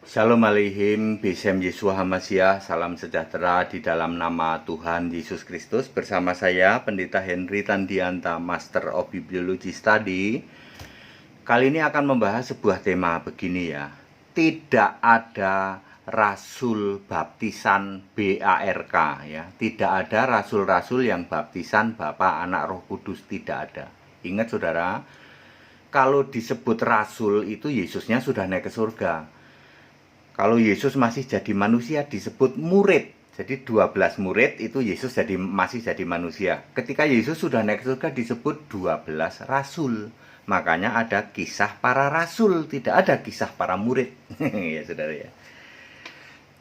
Shalom aleihim, Besem Yeshua Hamashiach, salam sejahtera di dalam nama Tuhan Yesus Kristus. Bersama saya, Pendeta Henry Tandianta, Master of Bibliology Study. Kali ini akan membahas sebuah tema begini ya. Tidak ada rasul baptisan BARK ya. Tidak ada rasul-rasul yang baptisan Bapa, Anak, Roh Kudus, tidak ada. Ingat saudara, kalau disebut rasul itu Yesusnya sudah naik ke surga. Kalau Yesus masih jadi manusia disebut murid. Jadi 12 murid itu Yesus masih jadi manusia. Ketika Yesus sudah naik ke surga disebut 12 rasul. Makanya ada kisah para rasul, tidak ada kisah para murid. Ya saudara ya.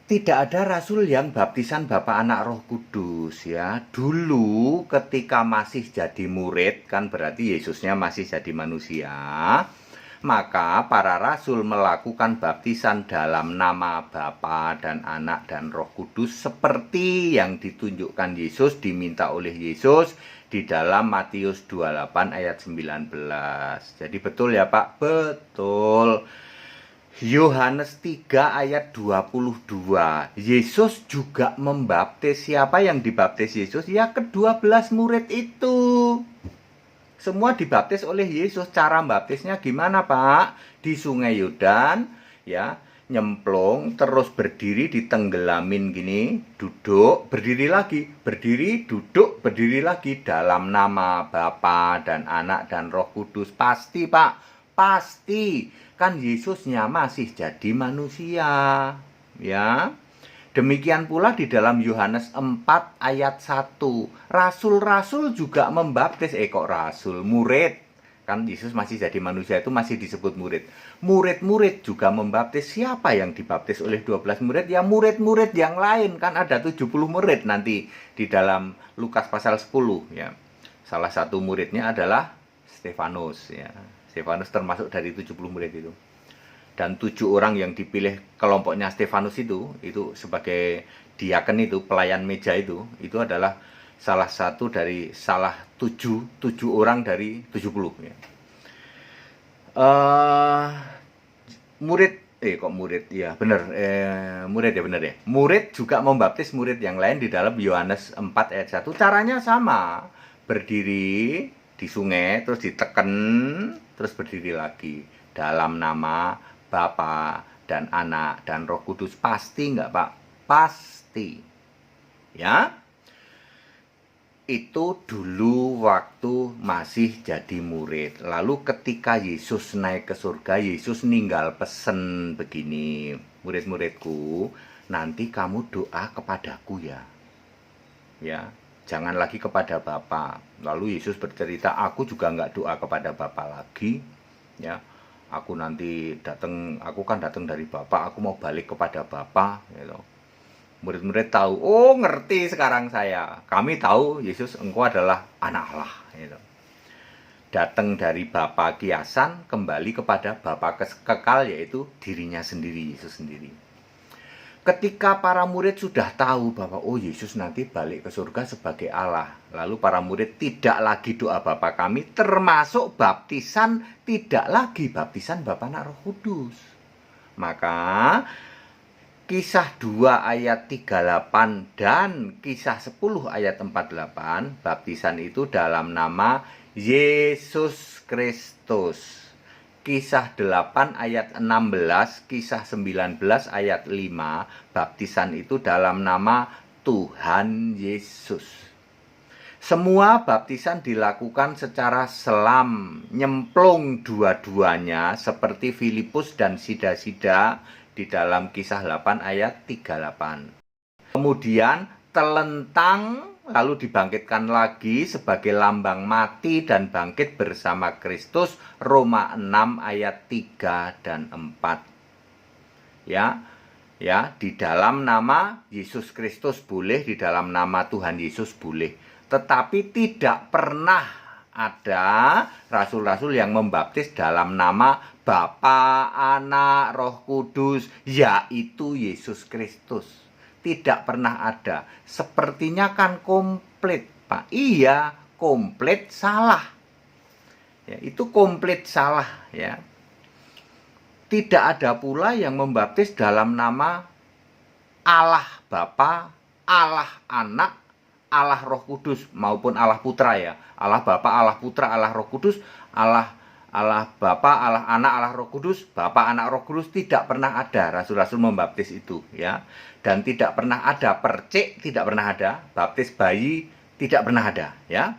Tidak ada rasul yang baptisan Bapa, Anak, Roh Kudus ya. Dulu ketika masih jadi murid, kan berarti Yesusnya masih jadi manusia. Maka para rasul melakukan baptisan dalam nama Bapa dan Anak dan Roh Kudus seperti yang ditunjukkan Yesus, diminta oleh Yesus di dalam Matius 28 ayat 19. Jadi betul ya Pak? Betul. Yohanes 3 ayat 22. Yesus juga membaptis. Siapa yang dibaptis Yesus? Ya ke-12 murid itu. Semua dibaptis oleh Yesus. Cara baptisnya gimana Pak? Di Sungai Yordan ya, nyemplung, terus berdiri, ditenggelamin gini, duduk, berdiri lagi, berdiri, duduk, berdiri lagi dalam nama Bapa dan Anak dan Roh Kudus. Pasti Pak, pasti. Kan Yesusnya masih jadi manusia. Ya. Demikian pula di dalam Yohanes 4 ayat 1. Rasul-rasul juga membaptis. Kok rasul? Murid. Kan Yesus masih jadi manusia itu masih disebut murid. Murid-murid juga membaptis. Siapa yang dibaptis oleh 12 murid? Ya murid-murid yang lain. Kan ada 70 murid nanti di dalam Lukas pasal 10. Ya. Salah satu muridnya adalah Stefanus. Ya. Stefanus termasuk dari 70 murid itu. Dan 7 orang yang dipilih kelompoknya Stefanus itu sebagai diaken itu, pelayan meja itu adalah salah satu dari tujuh orang dari 70 ya. Murid juga membaptis murid yang lain di dalam Yohanes 4 ayat 1. Caranya sama, berdiri di sungai, terus diteken, terus berdiri lagi dalam nama Bapa dan Anak dan Roh Kudus. Pasti enggak Pak? Pasti. Ya. Itu dulu waktu masih jadi murid. Lalu ketika Yesus naik ke surga, Yesus ninggal pesen begini, murid-muridku, nanti kamu doa kepadaku ya. Ya, jangan lagi kepada Bapa. Lalu Yesus bercerita, aku juga enggak doa kepada Bapa lagi. Ya. Aku kan datang dari Bapa, aku mau balik kepada Bapa gitu. Murid-murid tahu, oh ngerti sekarang saya. Kami tahu Yesus engkau adalah anak Allah gitu. Datang dari Bapa kiasan kembali kepada Bapa kekal, yaitu dirinya sendiri, Yesus sendiri. Ketika para murid sudah tahu bahwa oh Yesus nanti balik ke surga sebagai Allah, lalu para murid tidak lagi doa Bapa kami, termasuk baptisan, tidak lagi baptisan Bapa, Anak, Roh Kudus. Maka Kisah 2 ayat 38 dan Kisah 10 ayat 48, baptisan itu dalam nama Yesus Kristus. Kisah 8 ayat 16, Kisah 19 ayat 5, baptisan itu dalam nama Tuhan Yesus. Semua baptisan dilakukan secara selam, nyemplung dua-duanya seperti Filipus dan Sida-Sida di dalam Kisah 8 ayat 38. Kemudian telentang lalu dibangkitkan lagi sebagai lambang mati dan bangkit bersama Kristus, Roma 6 ayat 3 dan 4. Ya, di dalam nama Yesus Kristus boleh, di dalam nama Tuhan Yesus boleh. Tetapi tidak pernah ada rasul-rasul yang membaptis dalam nama Bapa, Anak, Roh Kudus, yaitu Yesus Kristus. Tidak pernah ada. Sepertinya kan komplit, Pak. Iya, komplit salah. Ya, itu komplit salah ya. Tidak ada pula yang membaptis dalam nama Allah Bapa, Allah Anak, Allah Roh Kudus maupun Allah Putra ya. Allah Bapa, Allah Putra, Allah Roh Kudus, Allah Bapa, Allah Anak, Allah Roh Kudus, Bapa, Anak, Roh Kudus, tidak pernah ada rasul-rasul membaptis itu ya. Dan tidak pernah ada percik, tidak pernah ada, baptis bayi tidak pernah ada ya.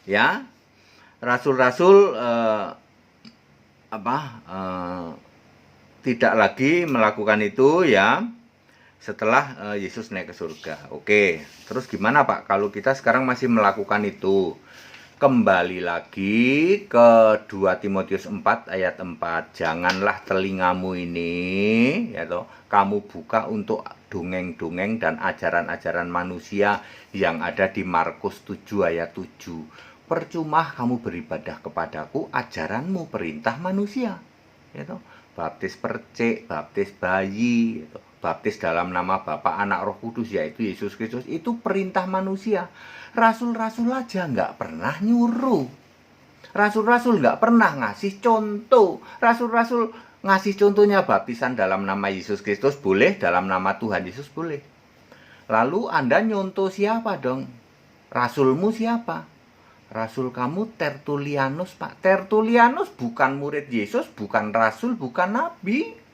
Ya. Rasul-rasul tidak lagi melakukan itu ya setelah Yesus naik ke surga. Oke, terus gimana Pak kalau kita sekarang masih melakukan itu? Kembali lagi ke 2 Timotius 4 ayat 4. Janganlah telingamu ini ya toh, kamu buka untuk dongeng-dongeng dan ajaran-ajaran manusia yang ada di Markus 7 ayat 7. Percuma kamu beribadah kepadaku, ajaranmu perintah manusia. Ya toh, baptis percik, baptis bayi, ya toh, baptis dalam nama Bapa, Anak, Roh Kudus yaitu Yesus Kristus, itu perintah manusia. Rasul-rasul aja nggak pernah nyuruh. Rasul-rasul nggak pernah ngasih contoh. Rasul-rasul ngasih contohnya baptisan dalam nama Yesus Kristus boleh, dalam nama Tuhan Yesus boleh. Lalu Anda nyontoh siapa dong? Rasulmu siapa? Rasul kamu Tertulianus, Pak. Tertulianus bukan murid Yesus, bukan rasul, bukan nabi.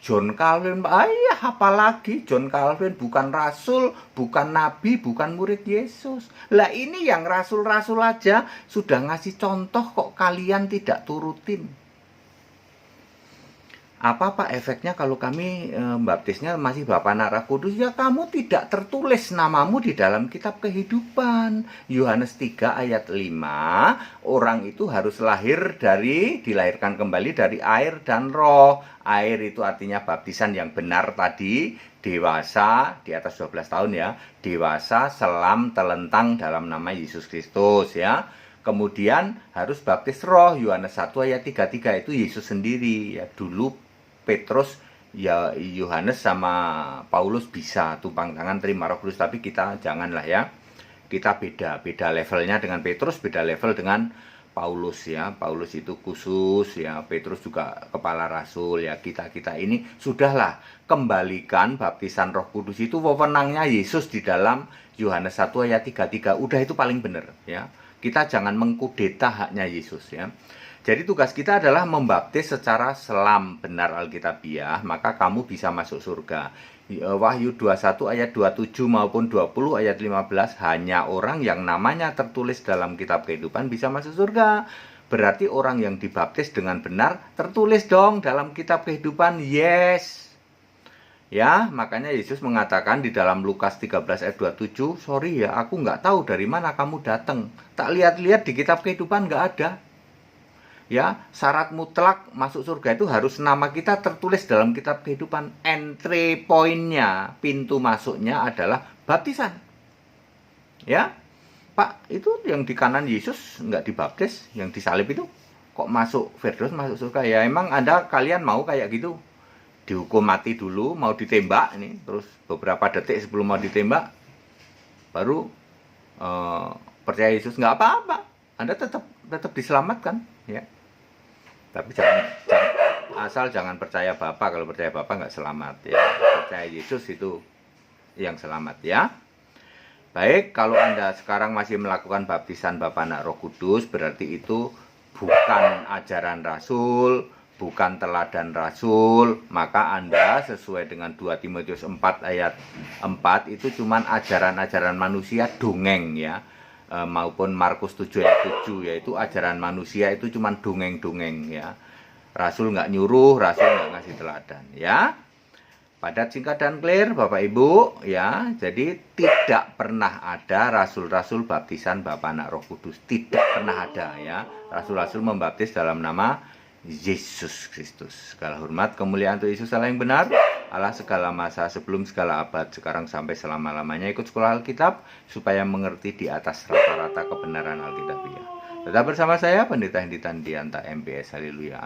John Calvin, apalagi John Calvin bukan rasul, bukan nabi, bukan murid Yesus. Lah ini yang rasul-rasul aja sudah ngasih contoh kok kalian tidak turutin. Apa Pak efeknya kalau kami baptisnya masih Bapa, Anak, Roh Kudus? Ya kamu tidak tertulis namamu di dalam kitab kehidupan. Yohanes 3 ayat 5, orang itu harus dilahirkan kembali dari air dan roh. Air itu artinya baptisan yang benar tadi, dewasa di atas 12 tahun ya, dewasa selam telentang dalam nama Yesus Kristus ya. Kemudian harus baptis roh, Yohanes 1 ayat 33, itu Yesus sendiri ya. Dulu Petrus ya, Yohanes sama Paulus bisa tumpang tangan terima Roh Kudus, tapi kita janganlah ya. Kita beda levelnya dengan Petrus, beda level dengan Paulus ya. Paulus itu khusus ya, Petrus juga kepala rasul ya. Kita ini sudahlah, kembalikan baptisan Roh Kudus itu wewenangnya Yesus di dalam Yohanes 1 ayat 33. Udah, itu paling benar ya. Kita jangan mengkudeta haknya Yesus ya. Jadi tugas kita adalah membaptis secara selam benar Alkitabiah, maka kamu bisa masuk surga. Wahyu 21 ayat 27 maupun 20 ayat 15, hanya orang yang namanya tertulis dalam kitab kehidupan bisa masuk surga. Berarti orang yang dibaptis dengan benar tertulis dong dalam kitab kehidupan. Yes. Ya, makanya Yesus mengatakan di dalam Lukas 13 ayat 27, sorry ya, aku nggak tahu dari mana kamu datang. Tak lihat-lihat di kitab kehidupan nggak ada. Ya, syarat mutlak masuk surga itu harus nama kita tertulis dalam kitab kehidupan. Entry point-nya, pintu masuknya adalah baptisan. Ya, Pak, itu yang di kanan Yesus nggak dibaptis, yang disalib itu kok masuk Firdaus, masuk surga? Ya emang kalian mau kayak gitu? Dihukum mati dulu, mau ditembak ini, terus beberapa detik sebelum mau ditembak baru percaya Yesus, nggak apa-apa, Anda tetap diselamatkan ya. Tapi jangan percaya Bapa. Kalau percaya Bapa nggak selamat ya. Percaya Yesus itu yang selamat ya. Baik, kalau Anda sekarang masih melakukan baptisan Bapa, Anak, Roh Kudus, berarti itu bukan ajaran rasul, bukan teladan rasul, maka Anda sesuai dengan 2 Timotius 4 ayat 4 itu cuman ajaran-ajaran manusia, dongeng ya. Maupun Markus 7 ayat 7, yaitu ajaran manusia itu cuma dongeng-dongeng ya. Rasul nggak nyuruh, rasul nggak ngasih teladan ya. Padat, singkat, dan clear Bapak Ibu ya. Jadi tidak pernah ada rasul-rasul baptisan Bapa, Anak, Roh Kudus, tidak pernah ada ya. Rasul-rasul membaptis dalam nama Yesus Kristus. Segala hormat kemuliaan untuk Yesus Allah yang benar, Allah segala masa, sebelum segala abad, sekarang sampai selama-lamanya. Ikut sekolah Alkitab supaya mengerti di atas rata-rata kebenaran Alkitabiah. Tetap bersama saya Pendeta Henry Tandianta MPS. Haleluya. Amin.